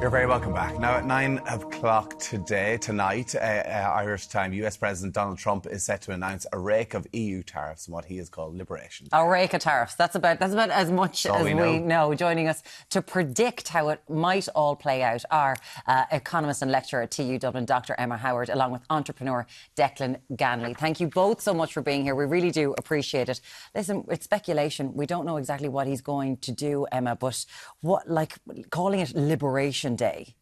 You're very welcome back. Now, at 9 o'clock tonight, Irish time, US President Donald Trump is set to announce a rake of EU tariffs and what he has called liberation. A rake of tariffs. That's about as much as we know. Joining us to predict how it might all play out are economist and lecturer at TU Dublin, Dr. Emma Howard, along with entrepreneur Declan Ganley. Thank you both so much for being here. We really do appreciate it. Listen, it's speculation. We don't know exactly what he's going to do, Emma, but calling it Liberation Day.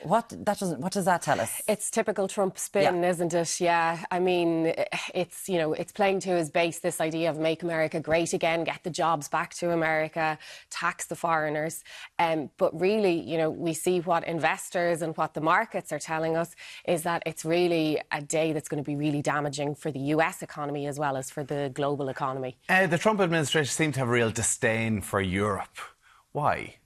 What does that tell us? It's typical Trump spin, isn't it? Yeah. I mean, it's playing to his base, this idea of make America great again, get the jobs back to America, tax the foreigners. But really, we see what investors and what the markets are telling us is that it's really a day that's going to be really damaging for the US economy as well as for the global economy. The Trump administration seemed to have a real disdain for Europe. Why?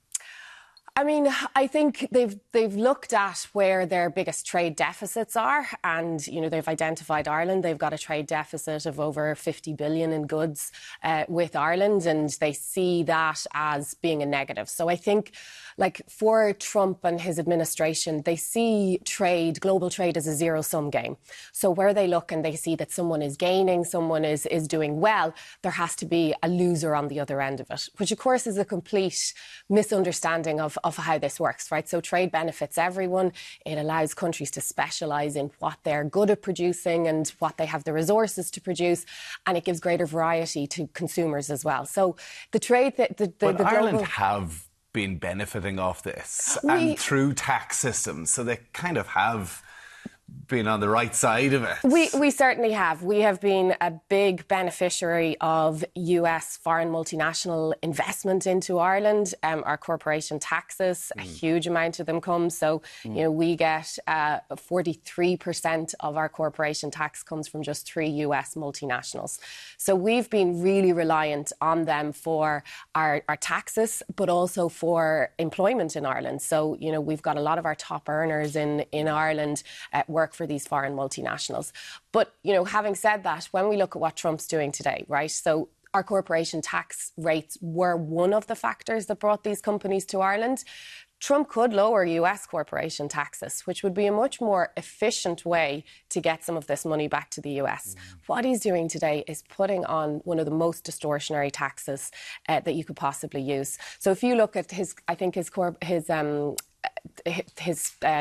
I mean, I think they've looked at where their biggest trade deficits are, and they've identified Ireland. They've got a trade deficit of over 50 billion in goods with Ireland, and they see that as being a negative. So I think, for Trump and his administration, they see global trade, as a zero-sum game. So where they look and they see that someone is gaining, someone is doing well, there has to be a loser on the other end of it, which of course is a complete misunderstanding of how this works, right? So trade benefits everyone. It allows countries to specialise in what they're good at producing and what they have the resources to produce, and it gives greater variety to consumers as well. So the trade that But Ireland have been benefiting off this and through tax systems, so they kind of have been on the right side of it. We certainly have. We have been a big beneficiary of US foreign multinational investment into Ireland. Our corporation taxes, a huge amount of them come. So, we get 43% of our corporation tax comes from just 3 US multinationals. So we've been really reliant on them for our taxes, but also for employment in Ireland. So, we've got a lot of our top earners in Ireland work for these foreign multinationals. But, having said that, when we look at what Trump's doing today, right, so our corporation tax rates were one of the factors that brought these companies to Ireland. Trump could lower US corporation taxes, which would be a much more efficient way to get some of this money back to the US. What he's doing today is putting on one of the most distortionary taxes that you could possibly use. So if you look at his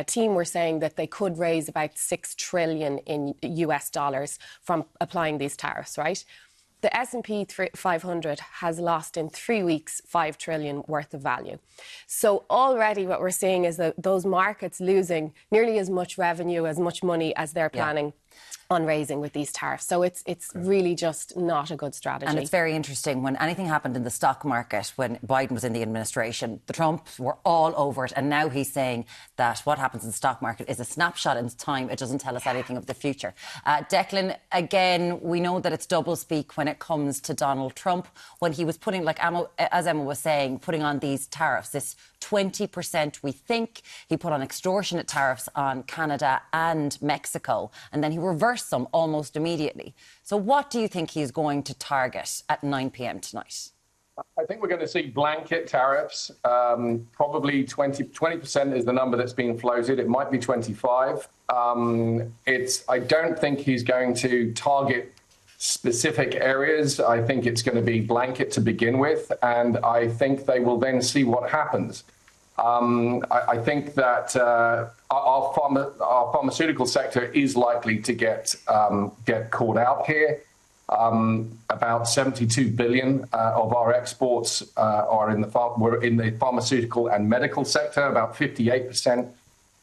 team were saying that they could raise about $6 trillion in US dollars from applying these tariffs, right? The S&P 500 has lost in 3 weeks $5 trillion worth of value. So already what we're seeing is that those markets losing nearly as much revenue, as much money as they're planning on raising with these tariffs. So it's really just not a good strategy. And it's very interesting, when anything happened in the stock market, when Biden was in the administration, the Trumps were all over it. And now he's saying that what happens in the stock market is a snapshot in time. It doesn't tell us anything of the future. Declan, again, we know that it's doublespeak when it comes to Donald Trump. When he was putting, as Emma was saying, putting on these tariffs, this 20%, we think, he put on extortionate tariffs on Canada and Mexico, and then he reversed them almost immediately. So what do you think he's going to target at 9 p.m. tonight? I think we're going to see blanket tariffs. Probably 20% is the number that's being floated. It might be 25. I don't think he's going to target specific areas. I think it's going to be blanket to begin with, and I think they will then see what happens. I think that our pharmaceutical sector is likely to get caught out here. About 72 billion of our exports are were in the pharmaceutical and medical sector. About 58%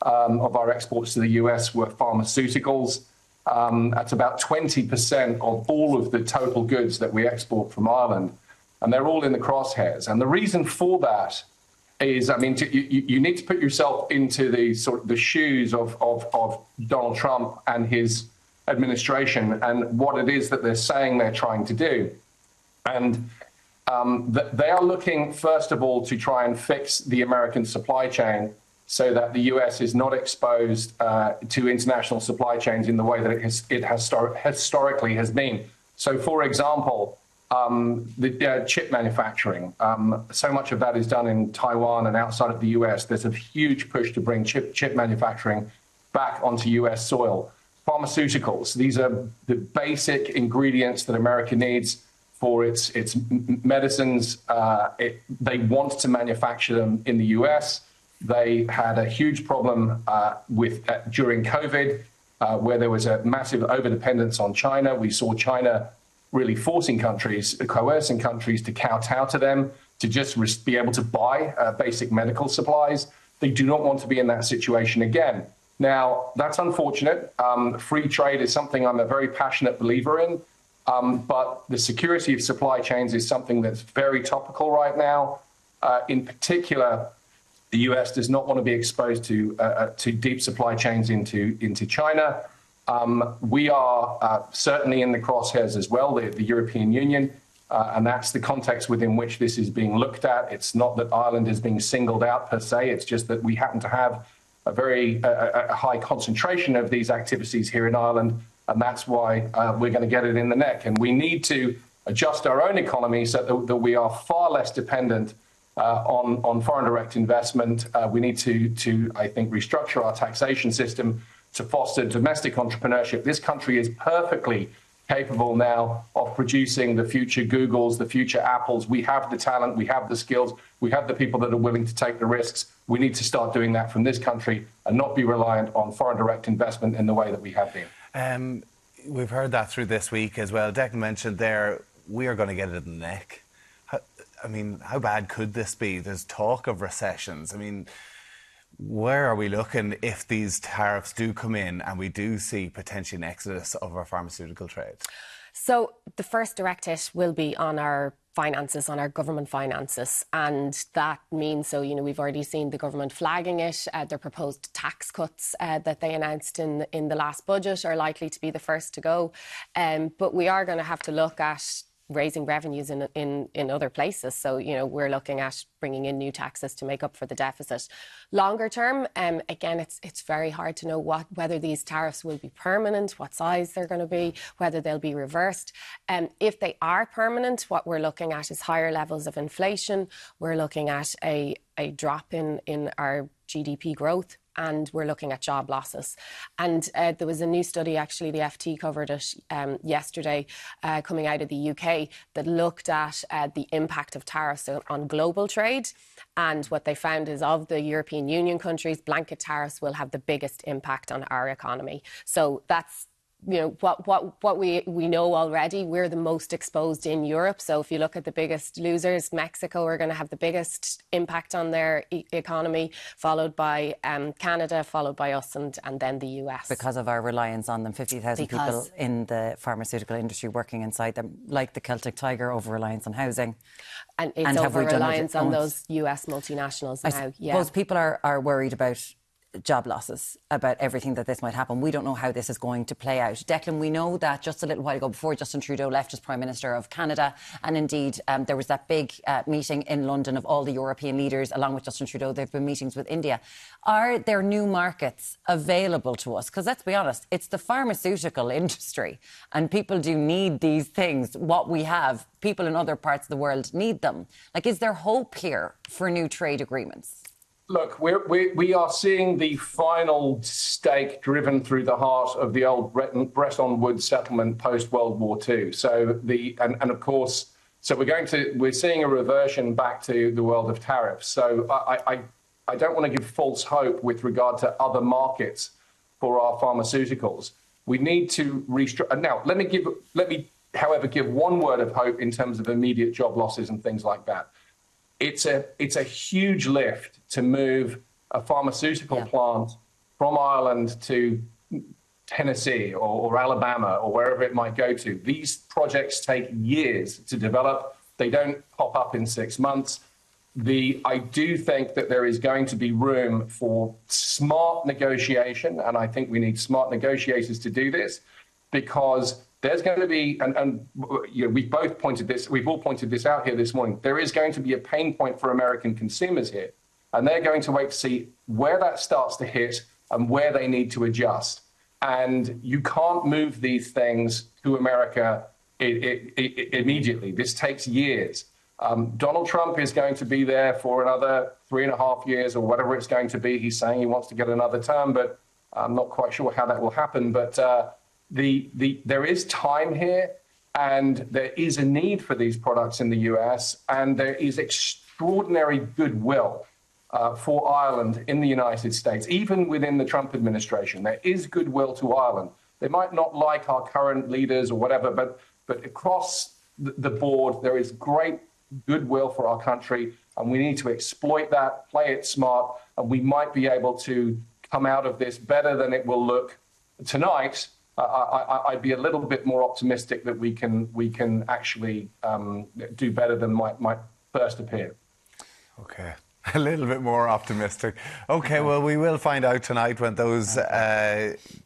of our exports to the US were pharmaceuticals. That's about 20% of all of the total goods that we export from Ireland, and they're all in the crosshairs. And the reason for that is, you need to put yourself into the shoes of Donald Trump and his administration and what it is that they're saying they're trying to do. And they are looking, first of all, to try and fix the American supply chain so that the US is not exposed to international supply chains in the way that it historically has been. So, for example, the chip manufacturing. So much of that is done in Taiwan and outside of the US. There's a huge push to bring chip manufacturing back onto US soil. Pharmaceuticals, these are the basic ingredients that America needs for its medicines. They want to manufacture them in the US. They had a huge problem during COVID, where there was a massive overdependence on China. We saw China really coercing countries to kowtow to them, to just be able to buy basic medical supplies. They do not want to be in that situation again. Now, that's unfortunate. Free trade is something I'm a very passionate believer in, but the security of supply chains is something that's very topical right now. In particular, the US does not want to be exposed to deep supply chains into China. We are certainly in the crosshairs as well, the European Union, and that's the context within which this is being looked at. It's not that Ireland is being singled out per se, it's just that we happen to have a very high concentration of these activities here in Ireland, and that's why we're going to get it in the neck. And we need to adjust our own economy so that we are far less dependent on foreign direct investment. We need to, I think, restructure our taxation system to foster domestic entrepreneurship. This country is perfectly capable now of producing the future Googles, the future Apples. We have the talent, we have the skills, we have the people that are willing to take the risks. We need to start doing that from this country and not be reliant on foreign direct investment in the way that we have been. We've heard that through this week as well. Declan mentioned there, we are going to get it in the neck. How bad could this be? There's talk of recessions. Where are we looking if these tariffs do come in and we do see potentially an exodus of our pharmaceutical trade? So the first direct hit will be on our finances, on our government finances. And that means, we've already seen the government flagging it. Their proposed tax cuts that they announced in the last budget are likely to be the first to go. But we are going to have to look at raising revenues in other places. So, we're looking at bringing in new taxes to make up for the deficit. Longer term, again, it's very hard to know whether these tariffs will be permanent, what size they're going to be, whether they'll be reversed. If they are permanent, what we're looking at is higher levels of inflation. We're looking at a drop in our GDP growth, and we're looking at job losses. And there was a new study, actually, the FT covered it yesterday, coming out of the UK, that looked at the impact of tariffs on global trade. And what they found is, of the European Union countries, blanket tariffs will have the biggest impact on our economy. So that's what we know already. We're the most exposed in Europe. So if you look at the biggest losers, Mexico are going to have the biggest impact on their economy, followed by Canada, followed by us, and then the US. Because of our reliance on them, 50,000 people in the pharmaceutical industry working inside them, like the Celtic Tiger, over-reliance on housing. And it's over-reliance on those US multinationals now. I suppose people are worried about job losses, about everything that this might happen. We don't know how this is going to play out. Declan, we know that just a little while ago, before Justin Trudeau left as Prime Minister of Canada, and indeed there was that big meeting in London of all the European leaders, along with Justin Trudeau. There have been meetings with India. Are there new markets available to us? Because let's be honest, it's the pharmaceutical industry, and people do need these things. What we have, people in other parts of the world need them. Is there hope here for new trade agreements? Look, we are seeing the final stake driven through the heart of the old Bretton Woods settlement post World War II. So we're seeing a reversion back to the world of tariffs. So I don't want to give false hope with regard to other markets for our pharmaceuticals. We need to restructure. Now, let me, however, give one word of hope in terms of immediate job losses and things like that. It's a huge lift to move a pharmaceutical plant from Ireland to Tennessee or Alabama or wherever it might go to. These projects take years to develop. They don't pop up in 6 months. I do think that there is going to be room for smart negotiation, and I think we need smart negotiators to do this, because there's going to be, we've all pointed this out here this morning, there is going to be a pain point for American consumers here. And they're going to wait to see where that starts to hit and where they need to adjust. And you can't move these things to America immediately. This takes years. Donald Trump is going to be there for another 3.5 years or whatever it's going to be. He's saying he wants to get another term, but I'm not quite sure how that will happen. But there is time here, and there is a need for these products in the US, and there is extraordinary goodwill for Ireland in the United States, even within the Trump administration. There is goodwill to Ireland. They might not like our current leaders or whatever, but across the board, there is great goodwill for our country, and we need to exploit that, play it smart, and we might be able to come out of this better than it will look tonight. I'd be a little bit more optimistic that we can actually do better than might first appear. Okay. A little bit more optimistic. Okay, well, we will find out tonight when those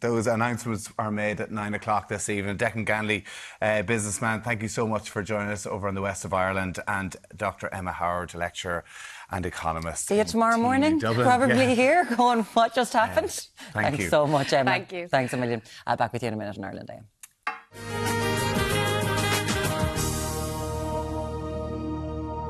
announcements are made at 9 o'clock this evening. Declan Ganley, businessman, thank you so much for joining us over in the west of Ireland, and Dr. Emma Howard, lecturer and economist. See you tomorrow morning, Dublin. probably here, going, what just happened? Thank you Thanks so much, Emma. Thank you. Thanks a million. Back with you in a minute on Ireland AM.